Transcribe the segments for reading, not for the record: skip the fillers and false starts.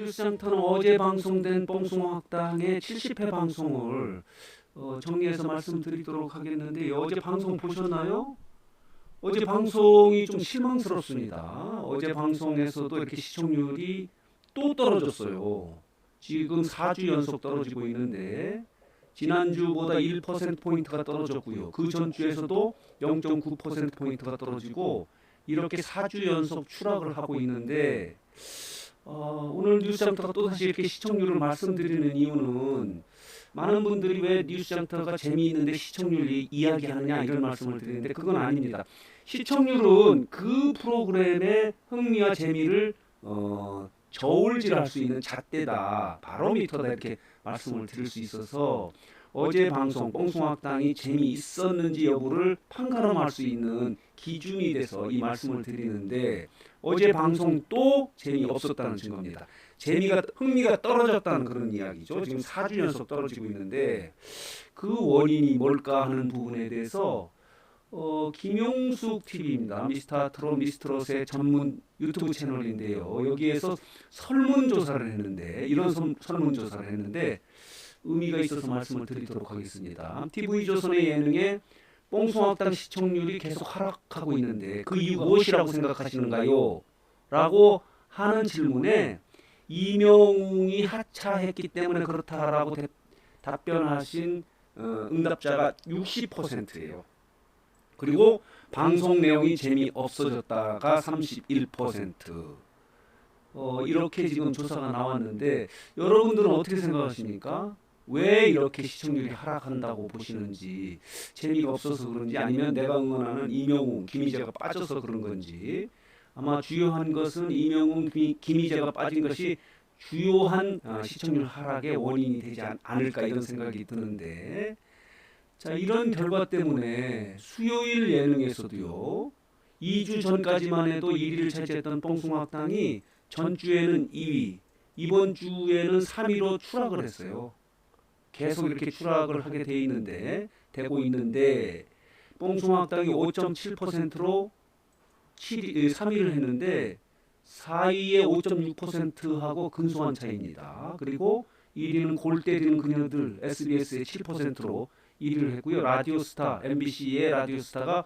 뉴스장터는 어제 방송된 뽕숭아학당의 70회 방송을 정리해서 말씀드리도록 하겠는데 어제 방송 보셨나요? 어제 방송이 좀 실망스럽습니다. 어제 방송에서도 이렇게 시청률이 또 떨어졌어요. 지금 4주 연속 떨어지고 있는데 지난주보다 1%포인트가 떨어졌고요. 그 전주에서도 0.9%포인트가 떨어지고 이렇게 4주 연속 추락을 하고 있는데 오늘 뉴스장터가 또다시 이렇게 시청률을 말씀드리는 이유는 많은 분들이 왜 뉴스장터가 재미있는데 시청률이 이야기하느냐 이런 말씀을 드리는데 그건 아닙니다. 시청률은 그 프로그램의 흥미와 재미를 저울질할 수 있는 잣대다, 바로미터다 이렇게 말씀을 드릴 수 있어서 어제 방송 뽕숭아학당이 재미있었는지 여부를 판가름할 수 있는 기준이 돼서 이 말씀을 드리는데 어제 방송 또 재미없었다는 증거입니다. 흥미가 떨어졌다는 그런 이야기죠. 지금 4주 연속 떨어지고 있는데 그 원인이 뭘까 하는 부분에 대해서 김용숙 TV입니다. 미스터트롯 미스트롯의 전문 유튜브 채널인데요. 여기에서 설문조사를 했는데 이런 설문조사를 했는데 의미가 있어서 말씀을 드리도록 하겠습니다. TV조선의 예능에 뽕숭아학당 시청률이 계속 하락하고 있는데 그 이유 무엇이라고 생각하시는가요? 라고 하는 질문에 이명웅이 하차했기 때문에 그렇다라고 답변하신 응답자가 60%예요. 그리고 방송 내용이 재미없어졌다가 31%. 이렇게 지금 조사가 나왔는데 여러분들은 어떻게 생각하십니까? 왜 이렇게 시청률이 하락한다고 보시는지, 재미가 없어서 그런지 아니면 내가 응원하는 이명웅, 김희재가 빠져서 그런 건지. 아마 주요한 것은 이명웅, 김희재가 빠진 것이 주요한 시청률 하락의 원인이 되지 않을까 이런 생각이 드는데, 자, 이런 결과 때문에 수요일 예능에서도요 2주 전까지만 해도 1위를 차지했던 뽕숭아학당이 전주에는 2위, 이번 주에는 3위로 추락을 했어요. 계속 이렇게 추락을 하게 되고 있는데 뽕숭아학당이 5.7%로 3위를 했는데 4위에 5.6%하고 근소한 차이입니다. 그리고 1위는 골 때리는 그녀들 SBS의 7%로 1위를 했고요. 라디오스타, MBC의 라디오스타가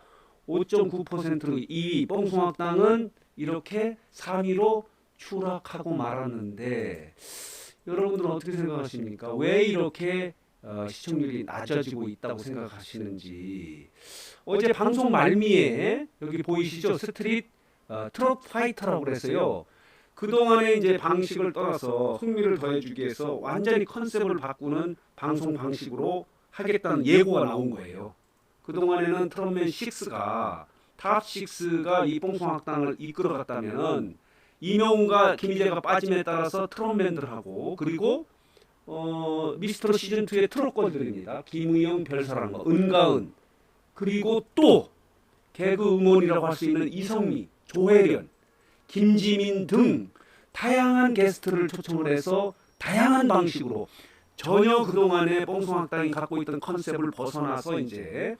5.9%로 2위, 뽕숭아학당은 이렇게 3위로 추락하고 말았는데 여러분들은 어떻게 생각하십니까? 왜 이렇게 시청률이 낮아지고 있다고 생각하시는지. 어제 방송 말미에 여기 보이시죠? 스트릿 트롯 파이터라고 그랬어요. 그동안에 이제 방식을 떠나서 흥미를 더해주기 위해서 완전히 컨셉을 바꾸는 방송 방식으로 하겠다는 예고가 나온 거예요. 그동안에는 트롯맨 6가 탑6가 이 뽕숭아학당을 이끌어갔다면 이명웅과 김희재가 빠짐에 따라서 트롯맨들하고 그리고 미스트롯 시즌2의 트롯걸들입니다. 김의영, 별사랑과 은가은 그리고 또 개그 음원이라고 할 수 있는 이성미, 조혜련, 김지민 등 다양한 게스트를 초청을 해서 다양한 방식으로 전혀 그동안에 뽕숭아학당이 갖고 있던 컨셉을 벗어나서 이제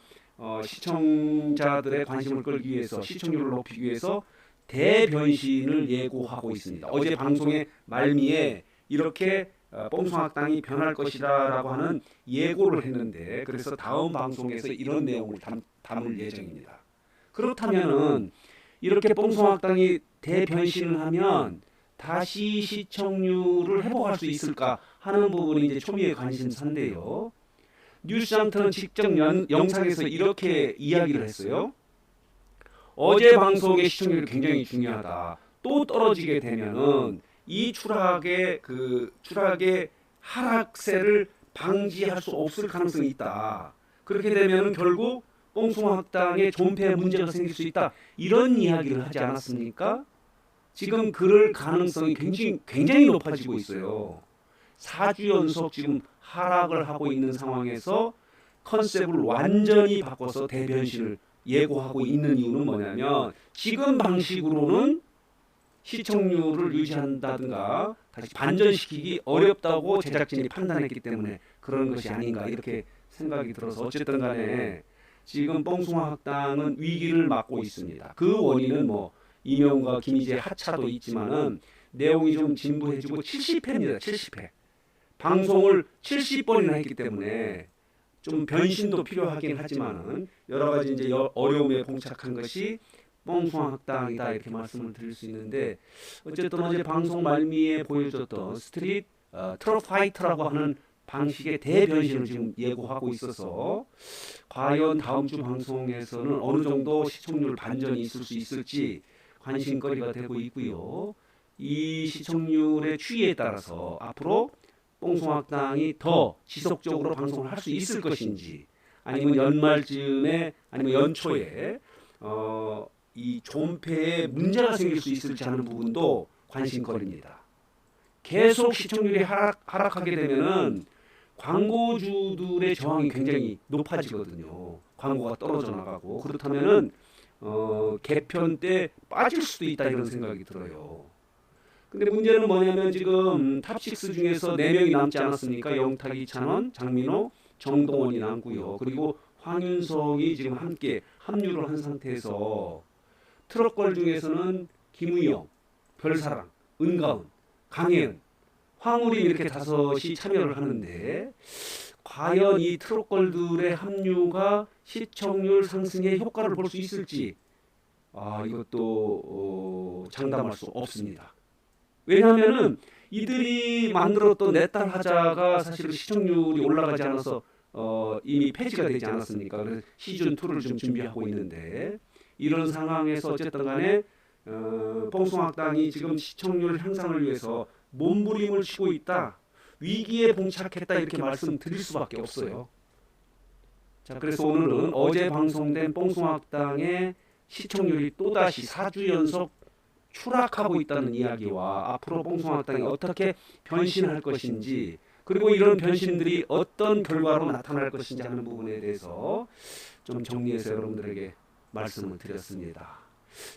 시청자들의 관심을 끌기 위해서 시청률을 높이기 위해서 대변신을 예고하고 있습니다. 어제 방송의 말미에 이렇게 뽕숭아학당이 변할 것이라고 하는 예고를 했는데 그래서 다음 방송에서 이런 내용을 담을 예정입니다. 그렇다면은 이렇게 뽕숭아학당이 대변신을 하면 다시 시청률을 회복할 수 있을까 하는 부분이 이제 초미의 관심사인데요. 뉴스장터는 직접 영상에서 이렇게 이야기를 했어요. 어제 방송의 시청률이 굉장히 중요하다. 또 떨어지게 되면은 이 추락의 하락세를 방지할 수 없을 가능성이 있다. 그렇게 되면은 결국 뽕숭아학당에 존폐 문제가 생길 수 있다. 이런 이야기를 하지 않았습니까? 지금 그럴 가능성이 굉장히 높아지고 있어요. 4주 연속 지금 하락을 하고 있는 상황에서 컨셉을 완전히 바꿔서 대변신을 예고하고 있는 이유는 뭐냐면 지금 방식으로는 시청률을 유지한다든가 다시 반전시키기 어렵다고 제작진이 판단했기 때문에 그런 것이 아닌가 이렇게 생각이 들어서 어쨌든 간에 지금 뽕숭아학당은 위기를 맞고 있습니다. 그 원인은 뭐 이명웅과 김희재 하차도 있지만은 내용이 좀 진부해지고 70회입니다. 70회. 방송을 70번이나 했기 때문에 좀 변신도 필요하긴 하지만은 여러 가지 이제 어려움에 봉착한 것이 뽕숭아학당이다 이렇게 말씀을 드릴 수 있는데 어쨌든 어제 방송 말미에 보여줬던 스트릿 트롯 파이터라고 하는 방식의 대변신을 지금 예고하고 있어서 과연 다음 주 방송에서는 어느 정도 시청률 반전이 있을 수 있을지 관심거리가 되고 있고요. 이 시청률의 추이에 따라서 앞으로 뽕숭아학당이 더 지속적으로 방송을 할 수 있을 것인지 아니면 연말쯤에 아니면 연초에 이 존폐에 문제가 생길 수 있을지 하는 부분도 관심거리입니다. 계속 시청률이 하락하게 되면은 광고주들의 저항이 굉장히 높아지거든요. 광고가 떨어져 나가고 그렇다면은 개편 때 빠질 수도 있다 이런 생각이 들어요. 근데 문제는 뭐냐면 지금 탑6 중에서 4명이 남지 않았습니까? 영탁, 이찬원, 장민호, 정동원이 남고요. 그리고 황윤성이 지금 함께 합류를 한 상태에서 트롯걸 중에서는 김의영, 별사랑, 은가은, 강혜은, 황우림 이렇게 5이 참여를 하는데 과연 이 트롯걸들의 합류가 시청률 상승에 효과를 볼 수 있을지 이것도 장담할 수 없습니다. 왜냐하면은 이들이 만들었던 내 딸 하자가 사실 시청률이 올라가지 않아서 이미 폐지가 되지 않았습니까? 그래서 시즌 2를 좀 준비하고 있는데 이런 상황에서 어쨌든 간에 뽕숭아학당이 지금 시청률 향상을 위해서 몸부림을 치고 있다. 위기에 봉착했다 이렇게 말씀드릴 수밖에 없어요. 자, 그래서 오늘은 어제 방송된 뽕숭아학당의 시청률이 또다시 4주 연속 추락하고 있다는 이야기와 앞으로 뽕숭아학당이 어떻게 변신할 것인지 그리고 이런 변신들이 어떤 결과로 나타날 것인지 하는 부분에 대해서 좀 정리해서 여러분들에게 말씀을 드렸습니다.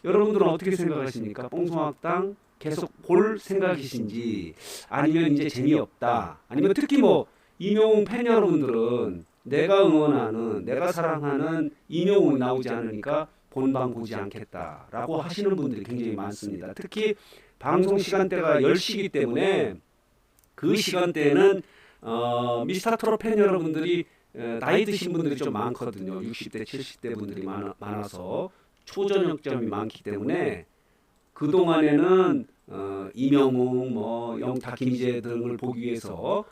여러분들은 어떻게 생각하십니까? 뽕숭아학당 계속 볼 생각이신지 아니면 이제 재미없다 아니면 특히 뭐 이명웅 팬 여러분들은 내가 응원하는 내가 사랑하는 이명웅이 나오지 않으니까 본방 보지 않겠다라고 하시는 분들이 굉장히 많습니다. 특히 방송 시간대가 10시이기 때문에 그 시간대에는 미스터 트롯 팬 여러분들이 나이 드신 분들이 좀 많거든요. 60대 70대 분들이 많아서 초저녁점이 많기 때문에 그동안에는 이명웅, 영탁, 김희재 등을 보기 위해서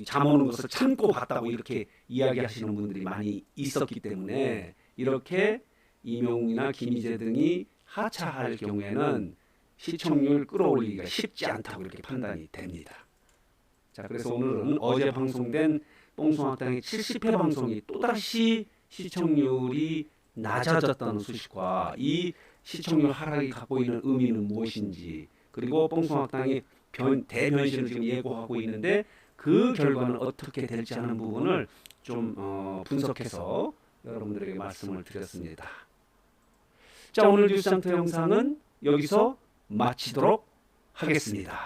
잠 오는 것을 참고 봤다고 이렇게 이야기하시는 분들이 많이 있었기 때문에 이렇게 이명웅이나 김희재 등이 하차할 경우에는 시청률 끌어올리기가 쉽지 않다고 이렇게 판단이 됩니다. 자, 그래서 오늘은 어제 방송된 뽕숭아학당의 70회 방송이 또다시 시청률이 낮아졌다는 소식과 이 시청률 하락이 갖고 있는 의미는 무엇인지 그리고 뽕숭아학당이 대변신을 지금 예고하고 있는데 그 결과는 어떻게 될지 하는 부분을 좀 분석해서 여러분들에게 말씀을 드렸습니다. 자, 오늘 뉴스장터 영상은 여기서 마치도록 하겠습니다.